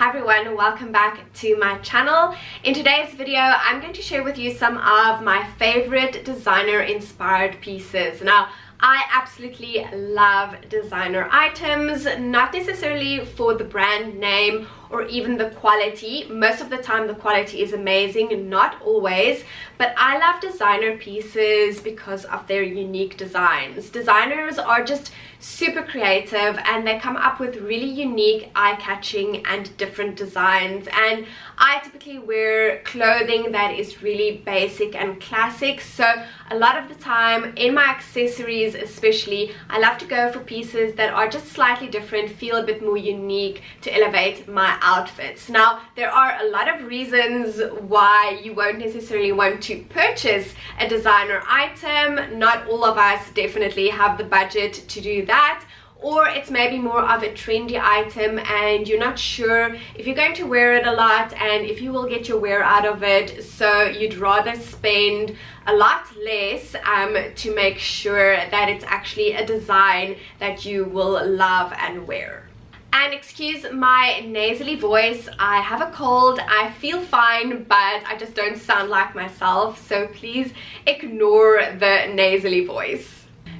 Hi everyone, welcome back to my channel. In today's video, I'm going to share with you some of my favorite designer inspired pieces. Now, I absolutely love designer items, not necessarily for the brand name or even the quality. Most of the time the quality is amazing, not always, but I love designer pieces because of their unique designs. Designers are just super creative and they come up with really unique, eye-catching and different designs, and I typically wear clothing that is really basic and classic, so a lot of the time in my accessories especially, I love to go for pieces that are just slightly different, feel a bit more unique to elevate my outfits. Now, there are a lot of reasons why you won't necessarily want to purchase a designer item. Not all of us definitely have the budget to do that, or it's maybe more of a trendy item and you're not sure if you're going to wear it a lot and if you will get your wear out of it, so you'd rather spend a lot less to make sure that it's actually a design that you will love and wear. And excuse my nasally voice, I have a cold, I feel fine, but I just don't sound like myself, so please ignore the nasally voice.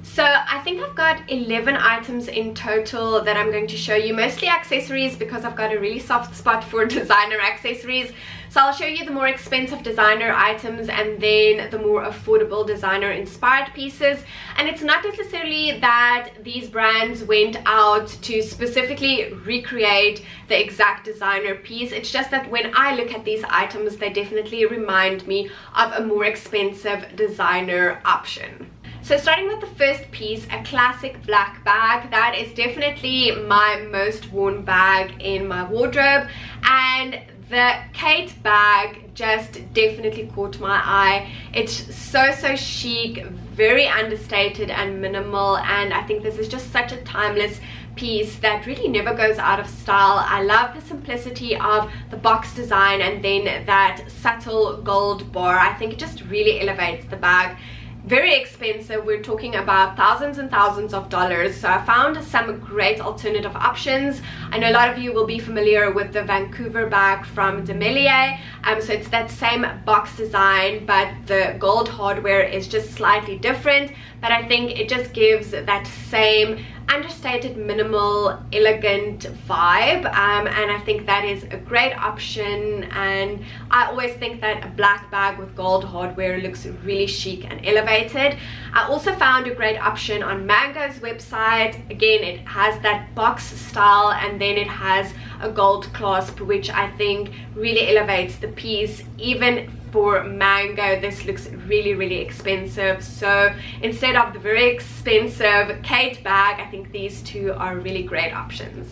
So I think I've got 11 items in total that I'm going to show you, mostly accessories because I've got a really soft spot for designer accessories. So I'll show you the more expensive designer items and then the more affordable designer inspired pieces. And it's not necessarily that these brands went out to specifically recreate the exact designer piece. It's just that when I look at these items, they definitely remind me of a more expensive designer option. So starting with the first piece, a classic black bag. That is definitely my most worn bag in my wardrobe, and the Kate bag just definitely caught my eye. It's so chic, very understated and minimal, and I think this is just such a timeless piece that really never goes out of style. I love the simplicity of the box design and then that subtle gold bar. I think it just really elevates the bag. Very expensive, we're talking about thousands and thousands of dollars, so I found some great alternative options. I know a lot of you will be familiar with the Vancouver bag from Demelier, so it's that same box design but the gold hardware is just slightly different, but I think it just gives that same understated, minimal, elegant vibe, and I think that is a great option. And I always think that a black bag with gold hardware looks really chic and elevated. I also found a great option on Mango's website. Again, it has that box style and then it has a gold clasp, which I think really elevates the piece. Even for Mango, this looks really expensive, so instead of the very expensive Kate bag, I think these two are really great options.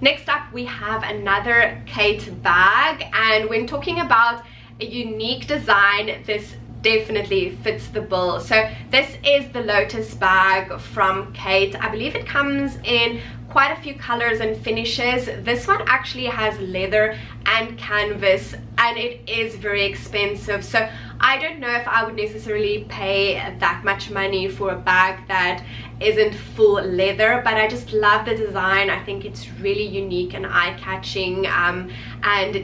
Next up, we have another Kate bag, and when talking about a unique design, this definitely fits the bill. So this is the Lotus bag from Kate. I believe it comes in quite a few colors and finishes. This one actually has leather and canvas and it is very expensive, so I don't know if I would necessarily pay that much money for a bag that isn't full leather, but I just love the design. I think it's really unique and eye-catching, and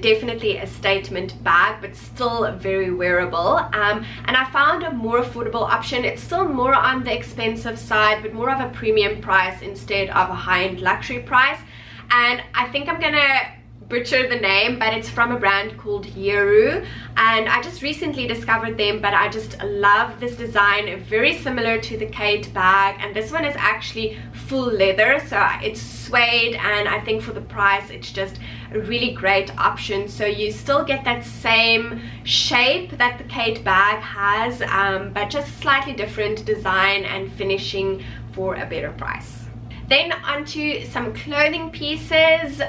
definitely a statement bag but still very wearable, and I found a more affordable option. It's still more on the expensive side but more of a premium price instead of a high-end luxury price, and I think I'm gonna butcher the name, but it's from a brand called Yeru, and I just recently discovered them, but I just love this design. Very similar to the Kate bag, and this one is actually full leather, so it's suede, and I think for the price it's just a really great option. So you still get that same shape that the Kate bag has, but just slightly different design and finishing for a better price. Then onto some clothing pieces.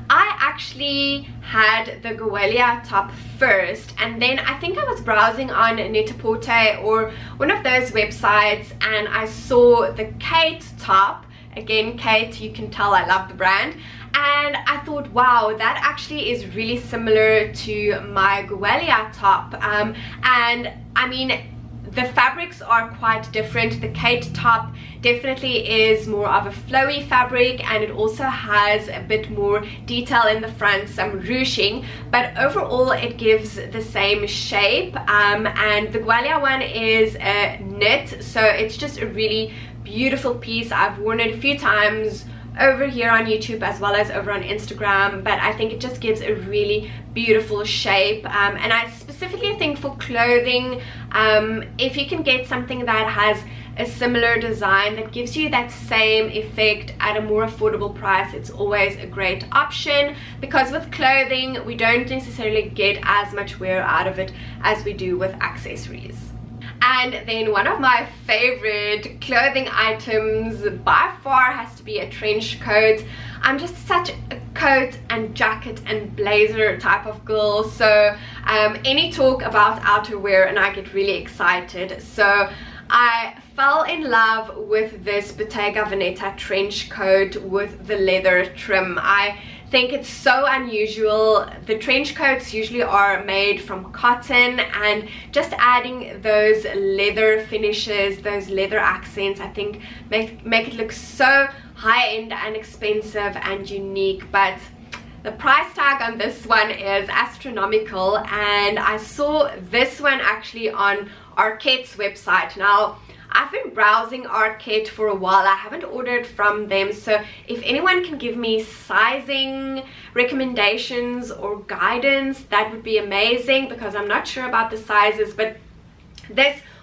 I actually had the Gwelia top first, and then I think I was browsing on Net-a-Porter or one of those websites and I saw the Kate top. Again, Kate, you can tell I love the brand, and I thought, wow, that actually is really similar to my Gwelia top, and I mean, the fabrics are quite different. The Kate top definitely is more of a flowy fabric, and it also has a bit more detail in the front, some ruching, but overall it gives the same shape. And the Gwalia one is a knit, so it's just a really beautiful piece. I've worn it a few times over here on YouTube as well as over on Instagram, but I think it just gives a really beautiful shape. And I specifically think for clothing, if you can get something that has a similar design that gives you that same effect at a more affordable price, it's always a great option, because with clothing we don't necessarily get as much wear out of it as we do with accessories. And then one of my favorite clothing items by far has to be a trench coat. I'm just such a coat and jacket and blazer type of girl, so any talk about outerwear and I get really excited. So I fell in love with this Bottega Veneta trench coat with the leather trim. I think it's so unusual. The trench coats usually are made from cotton, and just adding those leather finishes, those leather accents, I think make it look so high-end and expensive and unique. But the price tag on this one is astronomical, and I saw this one actually on Arquette's website. Now, I've been browsing Arquette for a while. I haven't ordered from them, so if anyone can give me sizing recommendations or guidance, that would be amazing, because I'm not sure about the sizes. But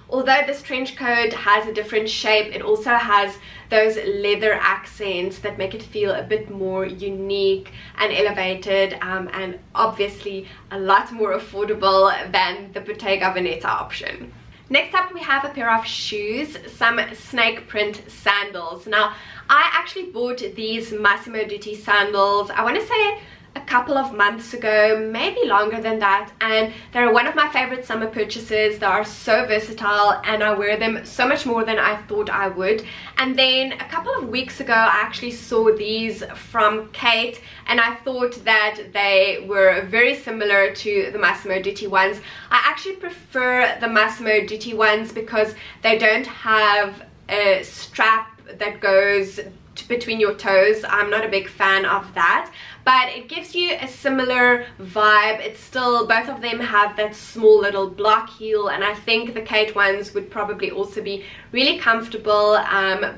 although this trench coat has a different shape, it also has those leather accents that make it feel a bit more unique and elevated, and obviously a lot more affordable than the Bottega Veneta option. Next up, we have a pair of shoes, some snake print sandals. Now, I actually bought these Massimo Dutti sandals, I want to say a couple of months ago, maybe longer than that, and they're one of my favorite summer purchases. They are so versatile and I wear them so much more than I thought I would. And then a couple of weeks ago I actually saw these from Kate, and I thought that they were very similar to the Massimo Dutti ones. I actually prefer the Massimo Dutti ones because they don't have a strap that goes between your toes. I'm not a big fan of that, but it gives you a similar vibe. It's still, both of them have that small little block heel, and I think the Kate ones would probably also be really comfortable,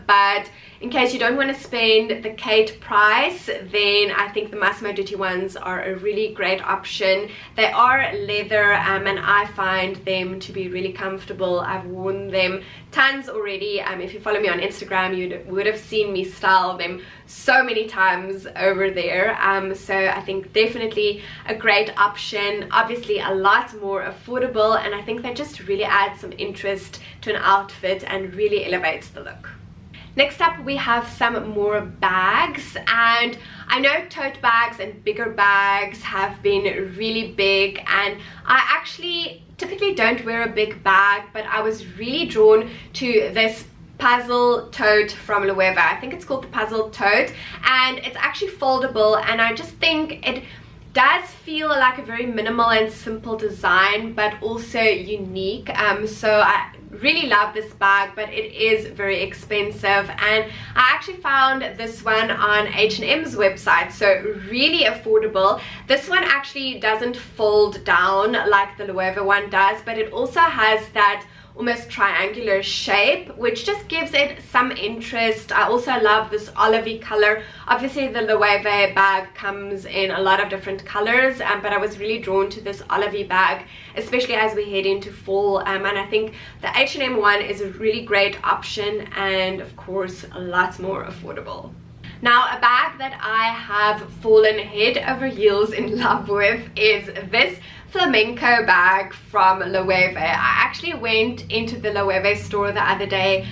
but in case you don't want to spend the Kate price, then I think the Massimo Dutti ones are a really great option. They are leather, and I find them to be really comfortable. I've worn them tons already. If you follow me on Instagram, you would have seen me style them so many times over there. So I think definitely a great option, obviously a lot more affordable, and I think that just really adds some interest to an outfit and really elevates the look. Next up, we have some more bags, and I know tote bags and bigger bags have been really big, and I actually typically don't wear a big bag, but I was really drawn to this puzzle tote from Loewe. I think it's called the puzzle tote, and it's actually foldable, and I just think it does feel like a very minimal and simple design, but also unique. So I really love this bag, but it is very expensive, and I actually found this one on H&M's website, so really affordable. This one actually doesn't fold down like the Loewe one does, but it also has that almost triangular shape, which just gives it some interest. I also love this olivey color. Obviously the Loewe bag comes in a lot of different colors, but I was really drawn to this olivey bag, especially as we head into fall, and I think the H&M one is a really great option, and of course a lot more affordable. Now, a bag that I have fallen head over heels in love with is this flamenco bag from Loewe. I actually went into the Loewe store the other day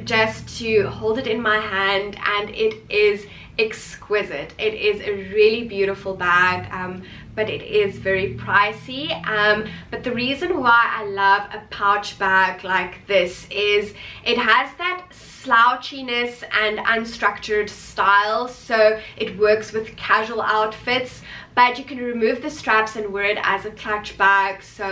just to hold it in my hand, and it is exquisite. It is a really beautiful bag, but it is very pricey. But the reason why I love a pouch bag like this is it has that slouchiness and unstructured style, so it works with casual outfits, but you can remove the straps and wear it as a clutch bag, so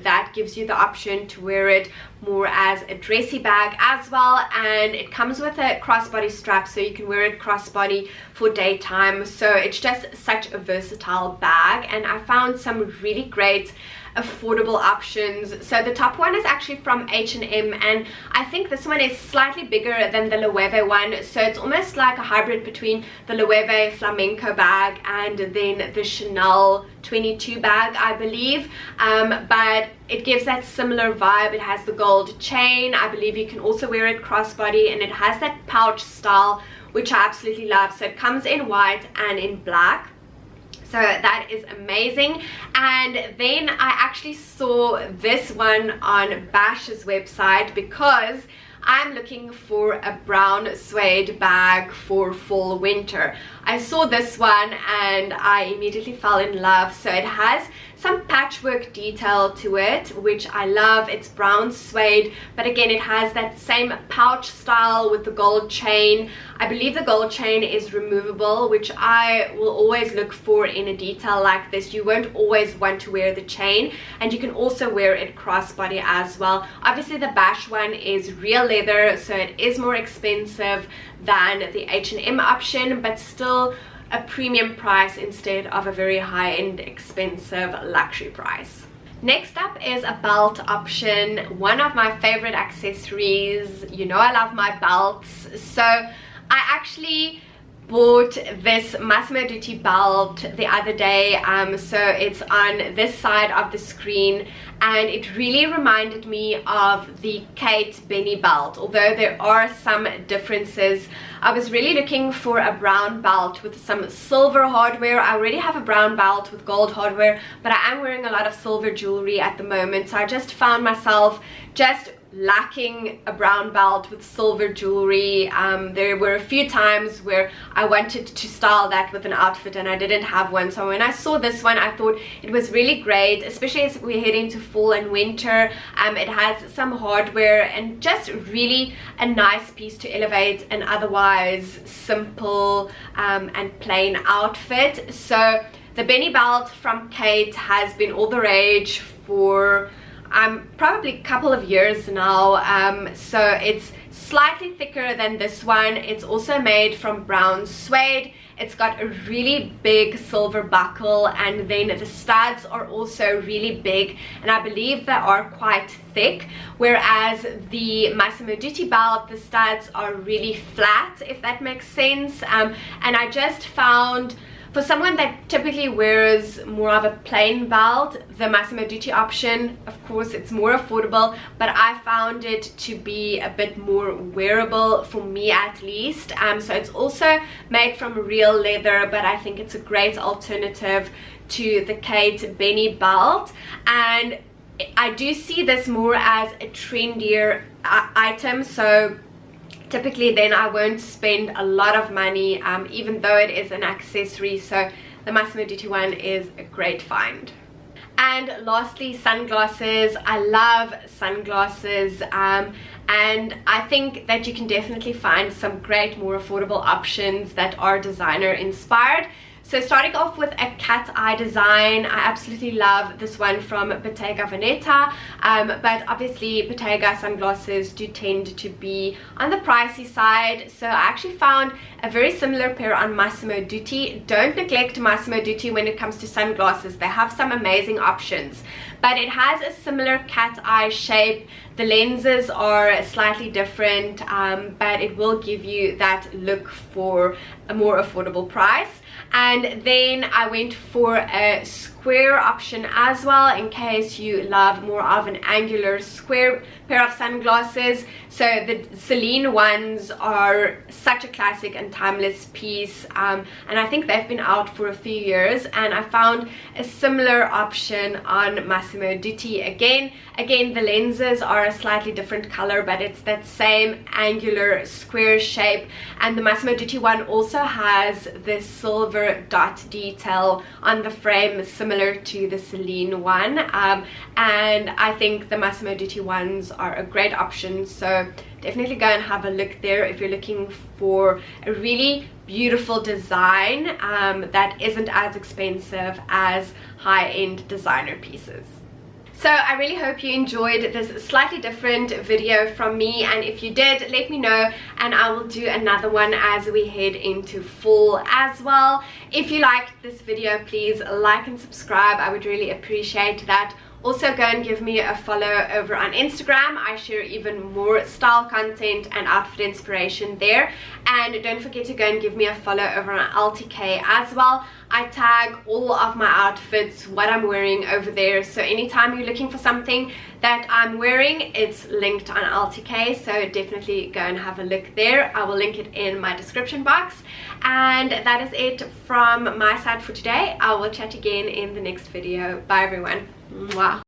that gives you the option to wear it more as a dressy bag as well. And it comes with a crossbody strap, so you can wear it crossbody for daytime. So it's just such a versatile bag, and I found some really great affordable options. So the top one is actually from H&M, and I think this one is slightly bigger than the Loewe one, so it's almost like a hybrid between the Loewe flamenco bag and then the Chanel 22 bag, I believe, but it gives that similar vibe. It has the gold chain. I believe you can also wear it crossbody, and it has that pouch style, which I absolutely love. So it comes in white and in black, so that is amazing. And then I actually saw this one on Bash's website because I'm looking for a brown suede bag for fall winter. I saw this one and I immediately fell in love. So it has some patchwork detail to it, which I love. It's brown suede, but again it has that same pouch style with the gold chain. I believe the gold chain is removable, which I will always look for in a detail like this. You won't always want to wear the chain, and you can also wear it crossbody as well. Obviously the Bash one is real leather, so it is more expensive than the H&M option, but still a premium price instead of a very high-end expensive luxury price. Next up is a belt option, one of my favorite accessories. You know I love my belts, so I actually bought this Massimo Dutti belt the other day. So it's on this side of the screen, and it really reminded me of the Kate Benny belt, although there are some differences. I was really looking for a brown belt with some silver hardware. I already have a brown belt with gold hardware, but I am wearing a lot of silver jewelry at the moment, so I just found myself just lacking a brown belt with silver jewelry. There were a few times where I wanted to style that with an outfit and I didn't have one, so when I saw this one I thought it was really great, especially as we head into fall and winter. It has some hardware and just really a nice piece to elevate an otherwise simple and plain outfit. So the Benny belt from Kate has been all the rage for probably a couple of years now. So it's slightly thicker than this one. It's also made from brown suede. It's got a really big silver buckle, and then the studs are also really big, and I believe they are quite thick, whereas the Massimo Dutti belt, the studs are really flat, if that makes sense. And I just found, for someone that typically wears more of a plain belt, the Massimo Dutti option, of course it's more affordable, but I found it to be a bit more wearable, for me at least. So it's also made from real leather, but I think it's a great alternative to the Kate Benny belt. And I do see this more as a trendier item, so typically then I won't spend a lot of money, even though it is an accessory. So the Massimo Dutti one is a great find. And lastly, sunglasses. I love sunglasses, and I think that you can definitely find some great, more affordable options that are designer inspired. So starting off with a cat eye design, I absolutely love this one from Bottega Veneta, but obviously Bottega sunglasses do tend to be on the pricey side, so I actually found a very similar pair on Massimo Dutti. Don't neglect Massimo Dutti when it comes to sunglasses. They have some amazing options, but it has a similar cat eye shape. The lenses are slightly different, but it will give you that look for a more affordable price. And then I went for a square option as well, in case you love more of an angular square pair of sunglasses. So the Celine ones are such a classic and timeless piece, and I think they've been out for a few years, and I found a similar option on Massimo Dutti. Again the lenses are a slightly different color, but it's that same angular square shape, and the Massimo Dutti one also has this silver dot detail on the frame similar to the Celine one, and I think the Massimo Dutti ones are a great option, so definitely go and have a look there if you're looking for a really beautiful design that isn't as expensive as high-end designer pieces. So I really hope you enjoyed this slightly different video from me, and if you did, let me know and I will do another one as we head into fall as well. If you liked this video, please like and subscribe. I would really appreciate that. Also, go and give me a follow over on Instagram. I share even more style content and outfit inspiration there. And don't forget to go and give me a follow over on LTK as well. I tag all of my outfits, what I'm wearing over there. So anytime you're looking for something that I'm wearing, it's linked on LTK. So definitely go and have a look there. I will link it in my description box. And that is it from my side for today. I will chat again in the next video. Bye everyone. Mwah.